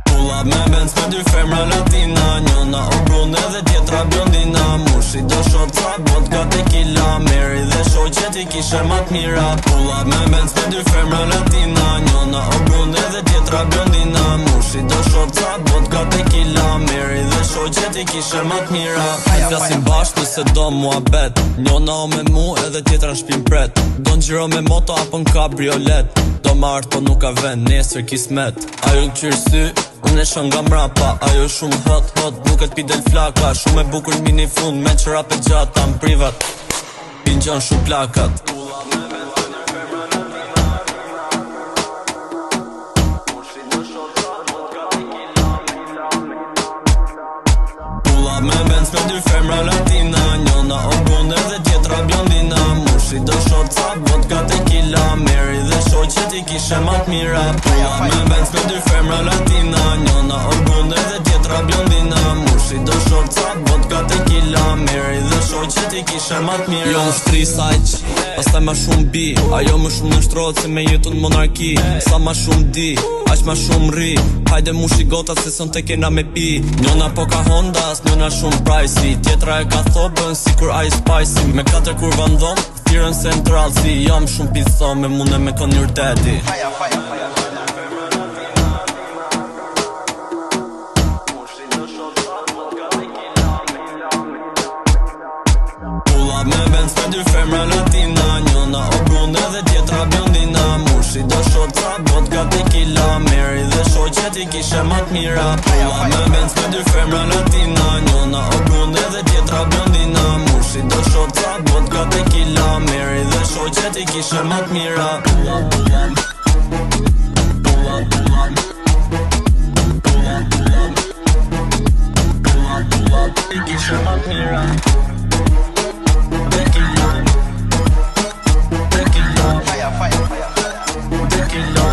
Pulla me Benz me dy femra latina, njona o brune dhe tjetra blondina. Mushi do shoca, vodka tequila, Mary dhe shoqet I kishe ma t'mira. Pulla me Benz me dy femra latina, njona o brune dhe tjetra blondina. Mushi do shoca, vodka tequila, Mary dhe shoqet I kishe ma t'mira. Flasim bashkë nëse do mua bet, njona o me mu edhe tjetra në shpin pret. Do n'gjiro me moto apo n'kabriolet, do marrë po nuk ka vend, nesër kismet. Ajo n'qyrë sy, unë e shon nga mrapa. Ajo shumë hot, nuk e t'pi del flaka. Shumë e bukur mini fund, me qëra pe gjata në privat, pinqon shumë plakat. Pulla me Benz me dy femra latina, njona o brune dhe tjetra blondina. Mushi do shoca, vodka tequila, Mary dhe shoqet I kishe ma t'mira. Pulla me Benz me dy femra latina, njona o brune dhe tjetra blondina. Mushi do shoca, vodka tequila, Mary dhe shoqet I kishe ma t'mira. Jo në shtri sajq, pastaj ma shumë bi. Ajo më shumë nështrohet se me jetu në monarki. Sa ma shumë di, aq ma shumë ri. Hajde mushi gotat se son te kena me pi. Njona po ka Hondas, njona shumë pricey. Tjetra e ka thobën, si kur Ice Spicy. Me 4 kurva ndon, Tirën Central. Si jam shumë piso, me mune me kon njër daddy. Pulla me Benz me dy femra latina, njona o brune dhe tjetra blondina. Mushi do shoca, vodka tequila, Mary dhe shoqet I kishe ma t'mira. Pulla me Benz me dy femra latina, njona o brune dhe tjetra blondina. Mushi do shoca, vodka tequila, Mary dhe shoqet I kishe ma t'mira. I kishe ma t'mira. Tequila,